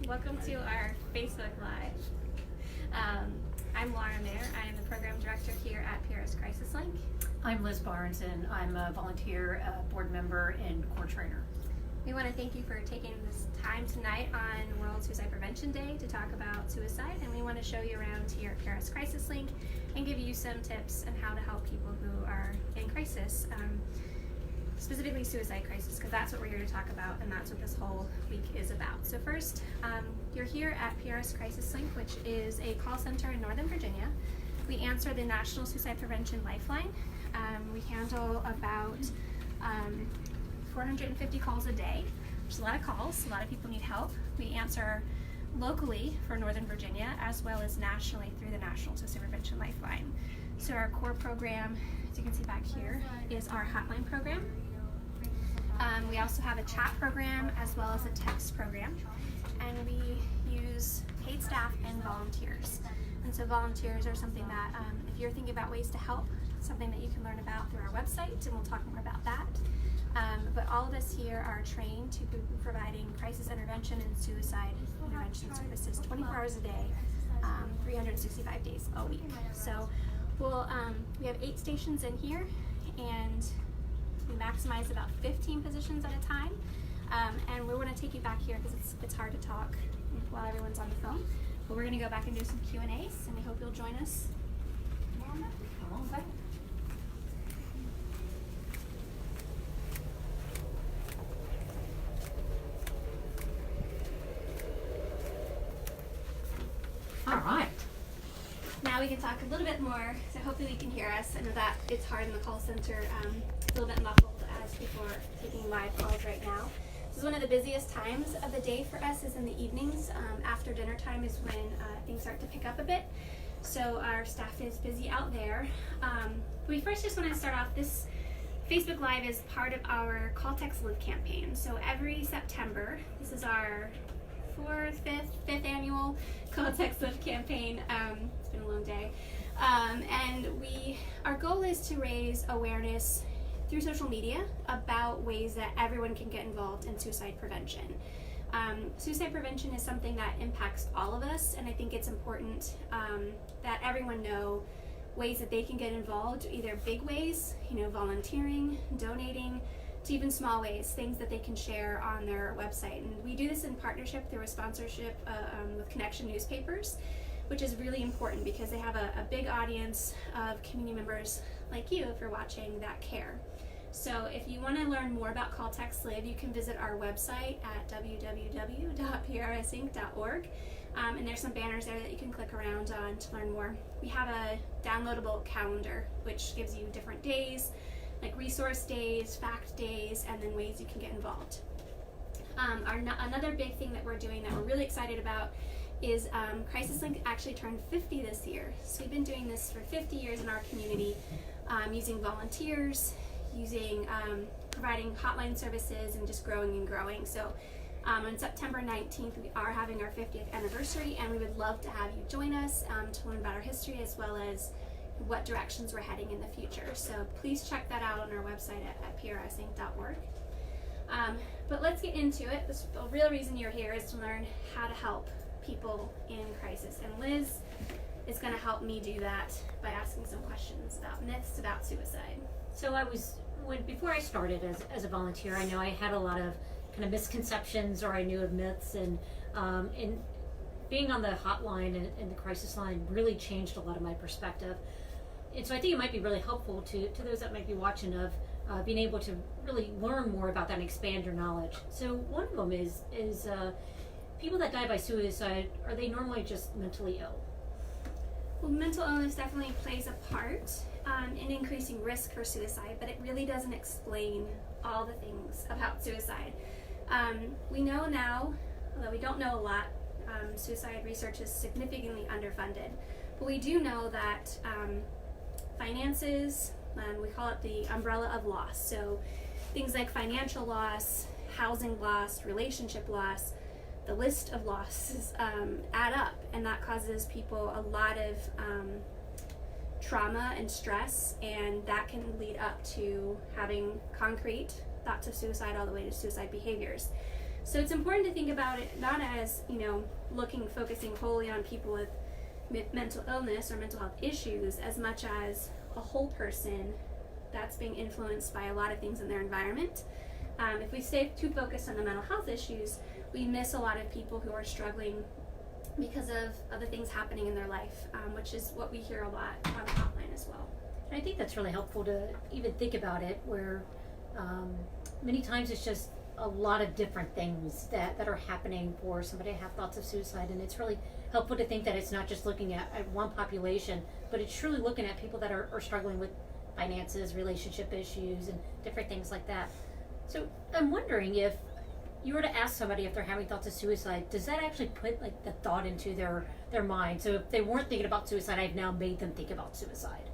Welcome to our Facebook Live. I'm Laura Mayer. I am the Program Director here at PRS CrisisLink. I'm Liz Barnes, and I'm a volunteer board member and core trainer. We want to thank you for taking this time tonight on World Suicide Prevention Day to talk about suicide, and we want to show you around here at PRS CrisisLink and give you some tips on how to help people who are in crisis, specifically suicide crisis, because that's what we're here to talk about, and that's what this whole week is about. So first, you're here at PRS CrisisLink, which is a call center in Northern Virginia. We answer the National Suicide Prevention Lifeline. We handle about 450 calls a day, which is a lot of calls. A lot of people need help. We answer locally for Northern Virginia as well as nationally through the National Suicide Prevention Lifeline. So our core program, as you can see back here, is our hotline program. We also have a chat program as well as a text program, and we use paid staff and volunteers. And so volunteers are something that, if you're thinking about ways to help, something that you can learn about through our website, and we'll talk more about that. But all of us here are trained to be providing crisis intervention and suicide intervention services 24 hours a day, 365 days a week. So we have 8 stations in here, and we maximize about 15 positions at a time. And we want to take you back here because it's hard to talk while everyone's on the phone. But we're going to go back and do some Q&As, and we hope you'll join us. All right. Now we can talk a little bit more, so hopefully you can hear us. I know that it's hard in the call center, a little bit muffled as people are taking live calls right now. This is one of the busiest times of the day for us, is in the evenings. After dinner time is when things start to pick up a bit. So our staff is busy out there. We first just want to start off, this Facebook Live is part of our Call Text Live campaign. So every September, this is our fifth annual Call Text Live campaign. It's been a long day. And our goal is to raise awareness through social media about ways that everyone can get involved in suicide prevention. Suicide prevention is something that impacts all of us, and I think it's important that everyone know ways that they can get involved, either big ways, volunteering, donating, to even small ways, things that they can share on their website. And we do this in partnership through a sponsorship with Connection Newspapers, which is really important because they have a big audience of community members like you, if you're watching, that care. So if you want to learn more about Call Text Live, you can visit our website at www.prsinc.org. And there's some banners there that you can click around on to learn more. We have a downloadable calendar, which gives you different days, like resource days, fact days, and then ways you can get involved. Another big thing that we're doing that we're really excited about is CrisisLink actually turned 50 this year. So we've been doing this for 50 years in our community, using volunteers, providing hotline services, and just growing and growing. So on September 19th, we are having our 50th anniversary, and we would love to have you join us to learn about our history as well as what directions we're heading in the future. So please check that out on our website at prsinc.org. But let's get into it. The real reason you're here is to learn how to help people in crisis. And Liz is going to help me do that by asking some questions about myths about suicide. So before I started as a volunteer, I know I had a lot of kind of misconceptions, or I knew of myths, and being on the hotline and the crisis line really changed a lot of my perspective. And so I think it might be really helpful to those that might be watching of being able to really learn more about that and expand your knowledge. So one of them is people that die by suicide, are they normally just mentally ill? Well, mental illness definitely plays a part in increasing risk for suicide, but it really doesn't explain all the things about suicide. We know now, although we don't know a lot, suicide research is significantly underfunded, but we do know that finances, we call it the umbrella of loss. So things like financial loss, housing loss, relationship loss, the list of losses add up, and that causes people a lot of trauma and stress, and that can lead up to having concrete thoughts of suicide all the way to suicide behaviors. So it's important to think about it not as, focusing wholly on people with mental illness or mental health issues as much as a whole person that's being influenced by a lot of things in their environment. If we stay too focused on the mental health issues, we miss a lot of people who are struggling because of other things happening in their life, which is what we hear a lot on the hotline as well. And I think that's really helpful to even think about it, where many times it's just a lot of different things that are happening for somebody to have thoughts of suicide, and it's really helpful to think that it's not just looking at one population, but it's truly looking at people that are struggling with finances, relationship issues, and different things like that. So I'm wondering, if you were to ask somebody if they're having thoughts of suicide, does that actually put like the thought into their mind? So if they weren't thinking about suicide, I've now made them think about suicide.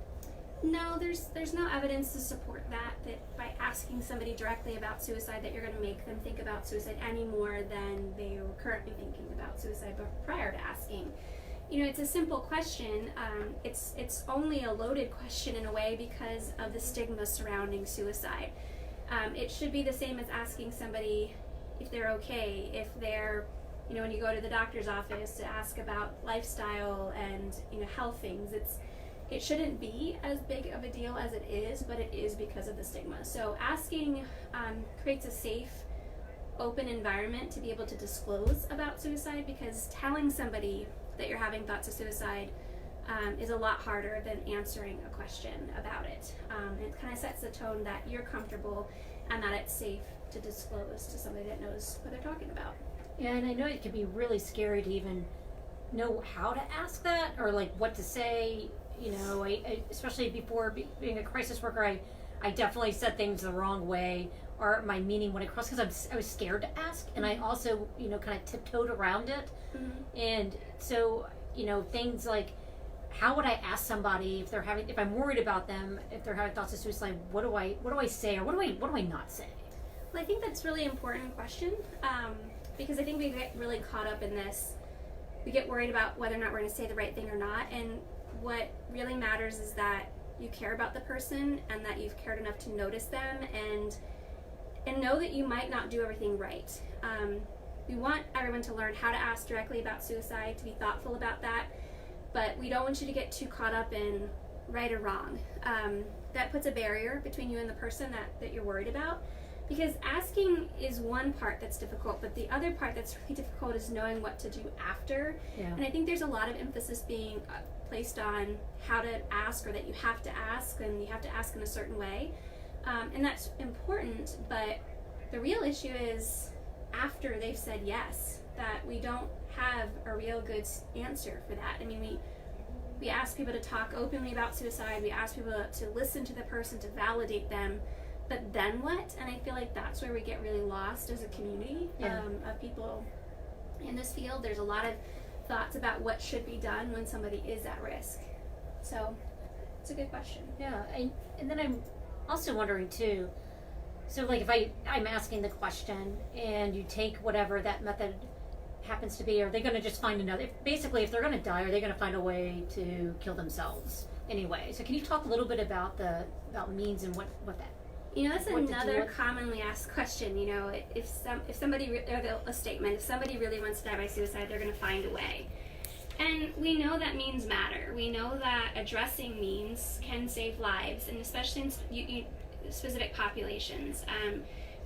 No, there's no evidence to support that by asking somebody directly about suicide that you're going to make them think about suicide any more than they were currently thinking about suicide prior to asking. It's a simple question. It's only a loaded question in a way because of the stigma surrounding suicide. It should be the same as asking somebody if they're okay, if they're, when you go to the doctor's office to ask about lifestyle and, health things. It shouldn't be as big of a deal as it is, but it is because of the stigma. So asking creates a safe, open environment to be able to disclose about suicide, because telling somebody that you're having thoughts of suicide is a lot harder than answering a question about it. It kind of sets the tone that you're comfortable and that it's safe to disclose to somebody that knows what they're talking about. Yeah, and I know it can be really scary to even know how to ask that, or like what to say. I especially before being a crisis worker, I definitely said things the wrong way, or my meaning went across because I was scared to ask, and I also kind of tiptoed around it. And so things like, how would I ask somebody if I'm worried about them, if they're having thoughts of suicide? What do I say, or what do I not say? Well, I think that's a really important question, because I think we get really caught up in this. We get worried about whether or not we're going to say the right thing or not, and what really matters is that you care about the person and that you've cared enough to notice them and know that you might not do everything right. We want everyone to learn how to ask directly about suicide, to be thoughtful about that, but we don't want you to get too caught up in right or wrong. That puts a barrier between you and the person that you're worried about, because asking is one part that's difficult, but the other part that's really difficult is knowing what to do after. Yeah. And I think there's a lot of emphasis being placed on how to ask, or that you have to ask, and you have to ask in a certain way. And that's important, but the real issue is after they've said yes, that we don't have a real good answer for that. I mean, we ask people to talk openly about suicide, we ask people to listen to the person, to validate them, but then what? And I feel like that's where we get really lost as a community of people in this field. There's a lot of thoughts about what should be done when somebody is at risk. So it's a good question. Yeah, and then I'm also wondering too, so like if I'm asking the question and you take whatever that method happens to be, are they going to just find another, if they're going to die, are they going to find a way to kill themselves anyway? So can you talk a little bit about means and what that, that's another commonly asked question. If somebody a statement, if somebody really wants to die by suicide, they're going to find a way. And we know that means matter. We know that addressing means can save lives, and especially in specific populations.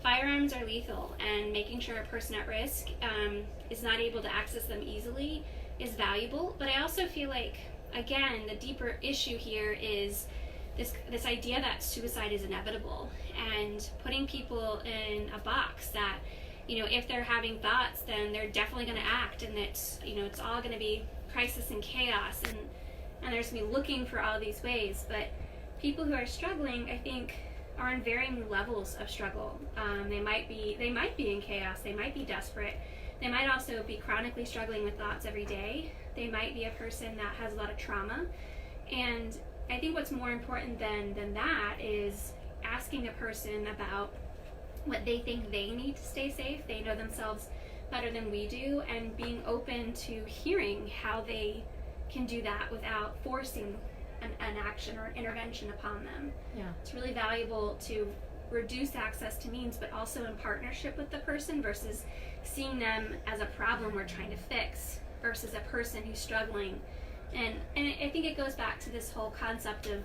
Firearms are lethal, and making sure a person at risk is not able to access them easily is valuable. But I also feel like, again, the deeper issue here is this idea that suicide is inevitable, and putting people in a box that, if they're having thoughts, then they're definitely going to act, and it's all going to be crisis and chaos, and they're just going to be looking for all these ways. But people who are struggling, I think, are in varying levels of struggle. They might be in chaos, they might be desperate, they might also be chronically struggling with thoughts every day, they might be a person that has a lot of trauma. And I think what's more important than that is asking a person about what they think they need to stay safe. They know themselves better than we do, and being open to hearing how they can do that without forcing an action or an intervention upon them. Yeah. It's really valuable to reduce access to means, but also in partnership with the person versus seeing them as a problem we're trying to fix versus a person who's struggling. And I think it goes back to this whole concept of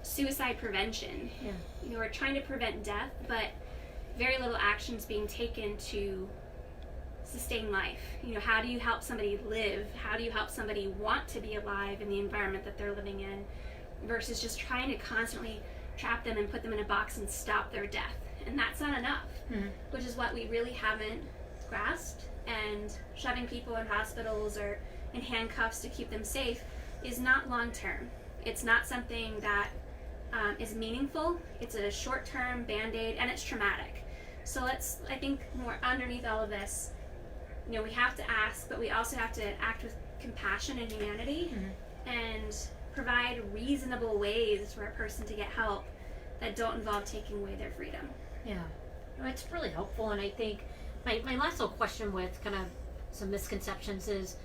suicide prevention. Yeah. You know, we're trying to prevent death, but very little actions being taken to sustain life. You know, how do you help somebody live? How do you help somebody want to be alive in the environment that they're living in versus just trying to constantly trap them and put them in a box and stop their death? And that's not enough, which is what we really haven't grasped. And shoving people in hospitals or in handcuffs to keep them safe is not long term. It's not something that is meaningful. It's a short-term band-aid, and it's traumatic. So I think more underneath all of this, you know, we have to ask, but we also have to act with compassion and humanity and provide reasonable ways for a person to get help that don't involve taking away their freedom. Yeah, no, it's really helpful, and I think my last little question with kind of some misconceptions is,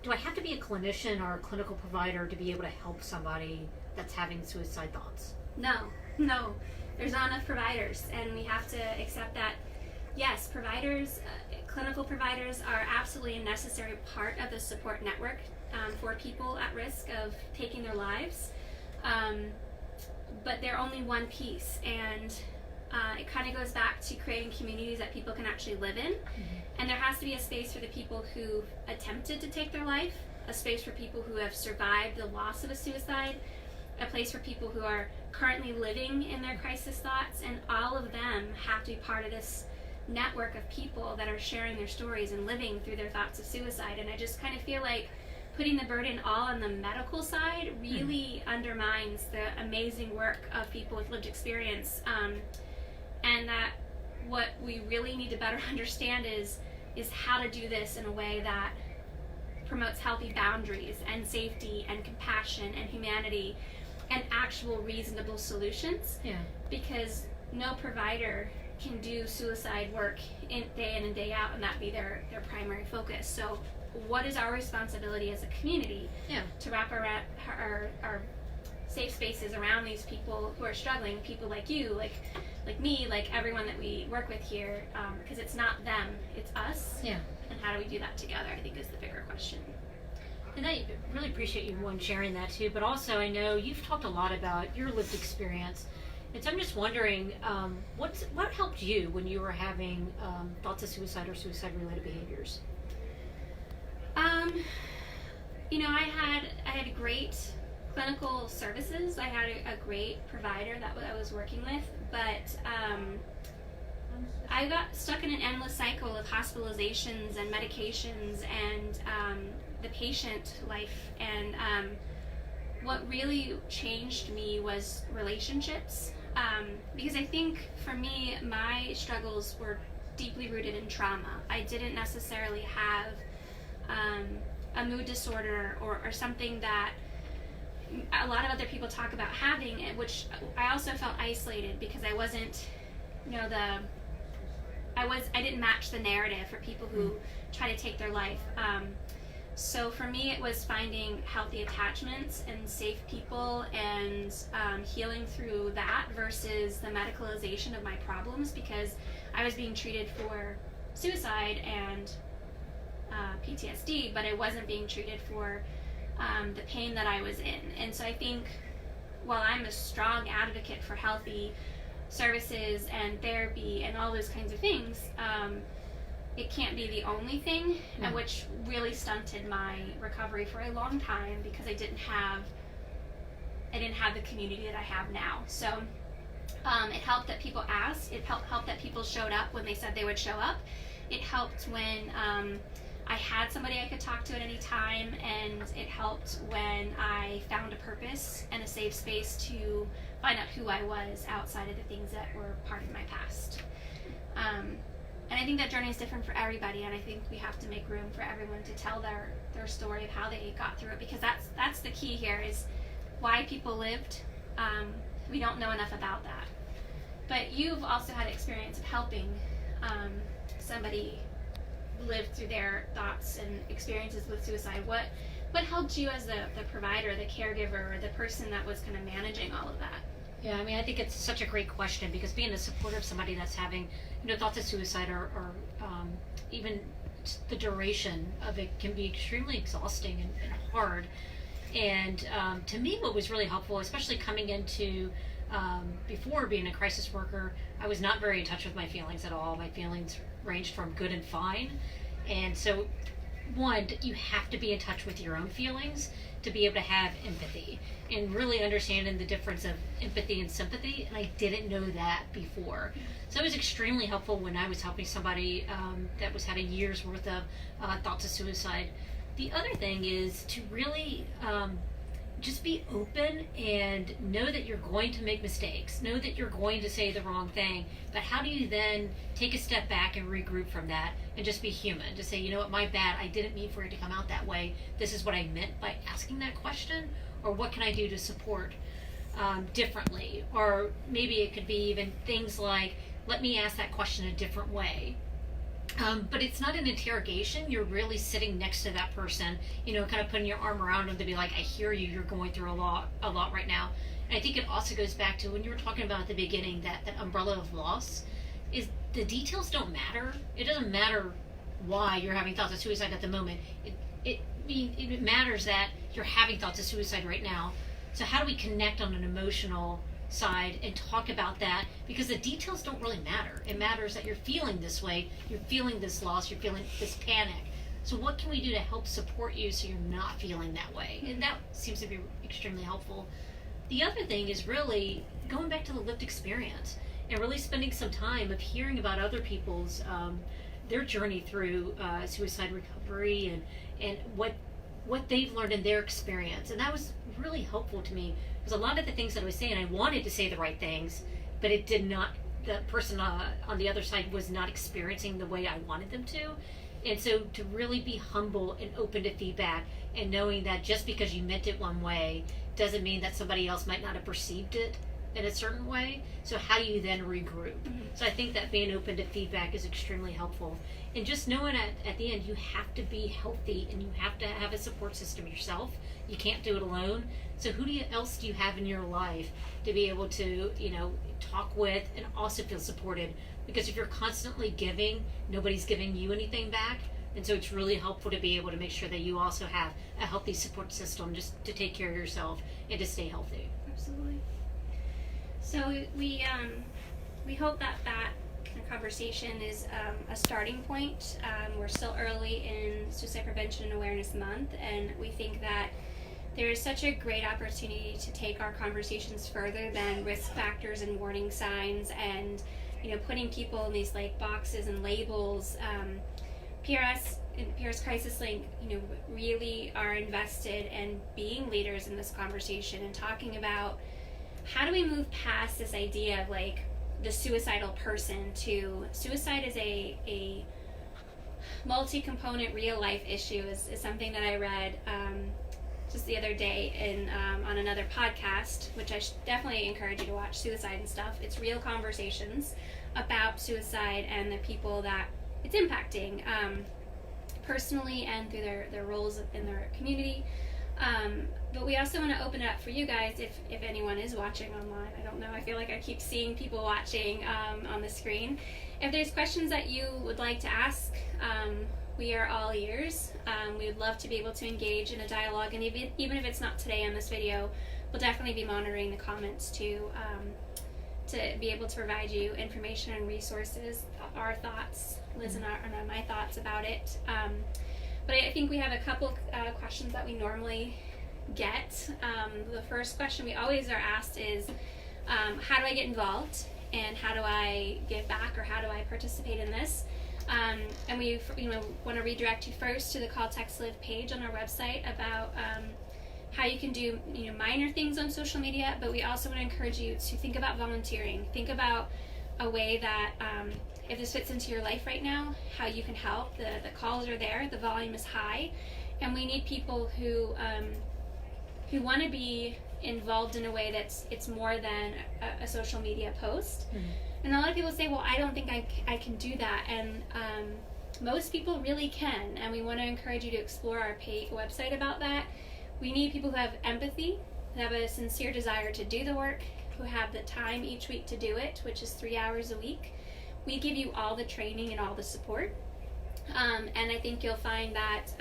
do I have to be a clinician or a clinical provider to be able to help somebody that's having suicide thoughts? No. There's not enough providers, and we have to accept that, yes, providers, clinical providers are absolutely a necessary part of the support network for people at risk of taking their lives, but they're only one piece, and it kind of goes back to creating communities that people can actually live in. And there has to be a space for the people who've attempted to take their life, a space for people who have survived the loss of a suicide, a place for people who are currently living in their crisis thoughts, and all of them have to be part of this network of people that are sharing their stories and living through their thoughts of suicide. And I just kind of feel like putting the burden all on the medical side really undermines the amazing work of people with lived experience, and that what we really need to better understand is how to do this in a way that promotes healthy boundaries and safety and compassion and humanity and actual reasonable solutions. Yeah. Because no provider can do suicide work day in and day out and that be their primary focus. So what is our responsibility as a community to wrap our safe spaces around these people who are struggling, people like you, like me, like everyone that we work with here, because it's not them, it's us. Yeah. And how do we do that together, I think, is the bigger question. And I really appreciate you, one, sharing that too, but also I know you've talked a lot about your lived experience, and so I'm just wondering, what helped you when you were having thoughts of suicide or suicide-related behaviors? You know, I had great clinical services. I had a great provider that I was working with, but I got stuck in an endless cycle of hospitalizations and medications and the patient life. And what really changed me was relationships, because I think for me, my struggles were deeply rooted in trauma. I didn't necessarily have a mood disorder or something that a lot of other people talk about having, which I also felt isolated because I wasn't, you know, I didn't match the narrative for people who try to take their life. So for me, it was finding healthy attachments and safe people and healing through that versus the medicalization of my problems, because I was being treated for suicide and PTSD, but I wasn't being treated for the pain that I was in. And so I think while I'm a strong advocate for healthy services and therapy and all those kinds of things, it can't be the only thing, which really stunted my recovery for a long time because I didn't have the community that I have now. So it helped that people asked. It helped that people showed up when they said they would show up. It helped when I had somebody I could talk to at any time, and it helped when I found a purpose and a safe space to find out who I was outside of the things that were part of my past. And I think that journey is different for everybody, and I think we have to make room for everyone to tell their story of how they got through it, because that's the key here, is why people lived. We don't know enough about that. But you've also had experience of helping somebody live through their thoughts and experiences with suicide. What helped you as the provider, the caregiver, or the person that was kind of managing all of that? Yeah, I mean, I think it's such a great question, because being a supporter of somebody that's having, thoughts of suicide, or even the duration of it can be extremely exhausting and hard. And to me, what was really helpful, especially coming into before being a crisis worker, I was not very in touch with my feelings at all. My feelings ranged from good and fine. And so, one, you have to be in touch with your own feelings to be able to have empathy and really understanding the difference of empathy and sympathy. And I didn't know that before. So it was extremely helpful when I was helping somebody that was had a year's worth of thoughts of suicide. The other thing is to really just be open and know that you're going to make mistakes, know that you're going to say the wrong thing, but how do you then take a step back and regroup from that and just be human, to say, you know what, my bad, I didn't mean for it to come out that way, this is what I meant by asking that question, or what can I do to support differently? Or maybe it could be even things like, let me ask that question a different way. But it's not an interrogation. You're really sitting next to that person, kind of putting your arm around them to be like, I hear you, you're going through a lot right now. And I think it also goes back to when you were talking about at the beginning, that umbrella of loss, is the details don't matter. It doesn't matter why you're having thoughts of suicide at the moment. It matters that you're having thoughts of suicide right now. So how do we connect on an emotional side and talk about that, because the details don't really matter. It matters that you're feeling this way, you're feeling this loss, you're feeling this panic. So what can we do to help support you so you're not feeling that way? And that seems to be extremely helpful. The other thing is really going back to the lived experience and really spending some time of hearing about other people's their journey through suicide recovery and what they've learned in their experience. And that was really helpful to me, because a lot of the things that I was saying, I wanted to say the right things, but it did not, the person on the other side was not experiencing the way I wanted them to. And so to really be humble and open to feedback, and knowing that just because you meant it one way doesn't mean that somebody else might not have perceived it in a certain way. So how do you then regroup? So I think that being open to feedback is extremely helpful. And just knowing at the end, you have to be healthy and you have to have a support system yourself. You can't do it alone. So who else do you have in your life to be able to, talk with and also feel supported? Because if you're constantly giving, nobody's giving you anything back. And so it's really helpful to be able to make sure that you also have a healthy support system just to take care of yourself and to stay healthy. Absolutely. So we hope that kind of conversation is a starting point. We're still early in Suicide Prevention and Awareness Month, and we think that there is such a great opportunity to take our conversations further than risk factors and warning signs and putting people in these like boxes and labels. PRS and PRS CrisisLink really are invested in being leaders in this conversation and talking about how do we move past this idea of like the suicidal person to suicide is a multi-component real life issue is something that I read just the other day on another podcast, which I definitely encourage you to watch, Suicide and Stuff. It's real conversations about suicide and the people that it's impacting personally and through their roles in their community. But we also want to open it up for you guys if anyone is watching online. I don't know, I feel like I keep seeing people watching on the screen. If there's questions that you would like to ask, we are all ears. We would love to be able to engage in a dialogue, and even if it's not today on this video, we'll definitely be monitoring the comments to be able to provide you information and resources, our thoughts, Liz and my thoughts about it. But I think we have a couple questions that we normally get. The first question we always are asked is, how do I get involved? And how do I give back, or how do I participate in this? And we want to redirect you first to the Call Text Live page on our website about how you can do minor things on social media, but we also want to encourage you to think about volunteering. Think about a way that if this fits into your life right now, how you can help. The calls are there, the volume is high, and we need people who want to be involved in a way it's more than a social media post. Mm-hmm. And a lot of people say, well, I don't think I can do that, and most people really can, and we want to encourage you to explore our website about that. We need people who have empathy, who have a sincere desire to do the work, who who have the time each week to do it, which is 3 hours a week. We give you all the training and all the support. And I think you'll find that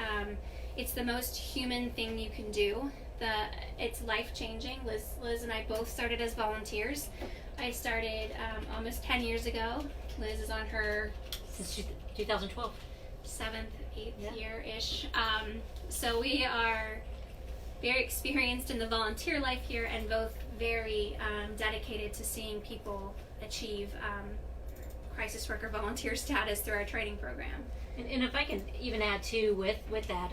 it's the most human thing you can do. It's life-changing. Liz and I both started as volunteers. I started almost 10 years ago. Liz is on her Since 2012. 7th, 8th year-ish. So we are very experienced in the volunteer life here, and both very dedicated to seeing people achieve crisis worker volunteer status through our training program. And if I can even add too with that,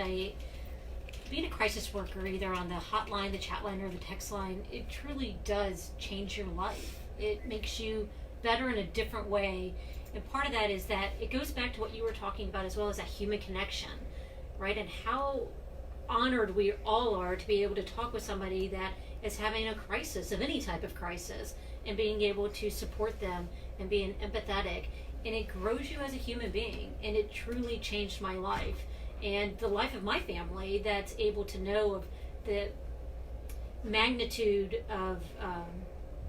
being a crisis worker, either on the hotline, the chat line, or the text line, it truly does change your life. It makes you better in a different way. And part of that is that it goes back to what you were talking about, as well as that human connection, right? And how honored we all are to be able to talk with somebody that is having a crisis, of any type of crisis, and being able to support them and being empathetic. And it grows you as a human being, and it truly changed my life and the life of my family, that's able to know of the magnitude of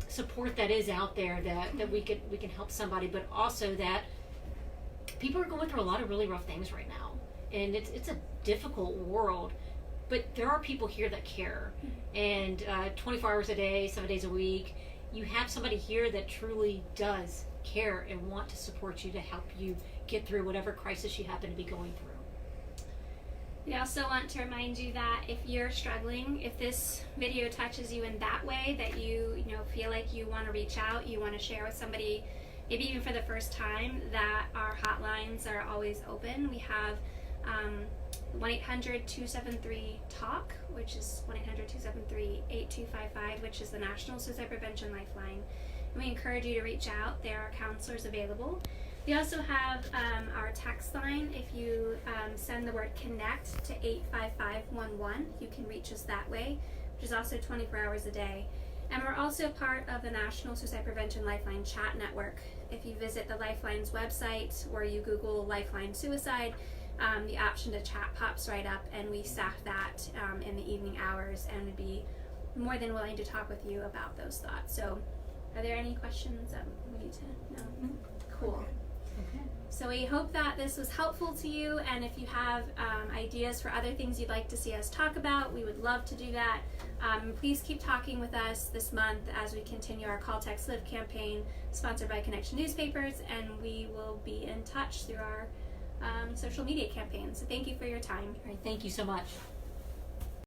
support that is out there, that we can help somebody, but also that people are going through a lot of really rough things right now, and it's a difficult world, but there are people here that care, and 24 hours a day, 7 days a week, you have somebody here that truly does care and want to support you to help you get through whatever crisis you happen to be going through. We also want to remind you that if you're struggling, if this video touches you in that way, that you feel like you want to reach out, you want to share with somebody, maybe even for the first time, that our hotlines are always open. We have 1-800-273-TALK, which is 1-800-273-8255, which is the National Suicide Prevention Lifeline. And we encourage you to reach out. There are counselors available. We also have our text line. If you send the word CONNECT to 85511, you can reach us that way, which is also 24 hours a day. And we're also part of the National Suicide Prevention Lifeline Chat Network. If you visit the Lifeline's website, or you Google Lifeline Suicide, the option to chat pops right up, and we staff that in the evening hours, and would be more than willing to talk with you about those thoughts. So are there any questions that we need to know? No? Cool. Okay. So we hope that this was helpful to you, and if you have ideas for other things you'd like to see us talk about, we would love to do that. Please keep talking with us this month as we continue our Call, Text, Live campaign, sponsored by Connection Newspapers, and we will be in touch through our social media campaign. So thank you for your time. All right, thank you so much.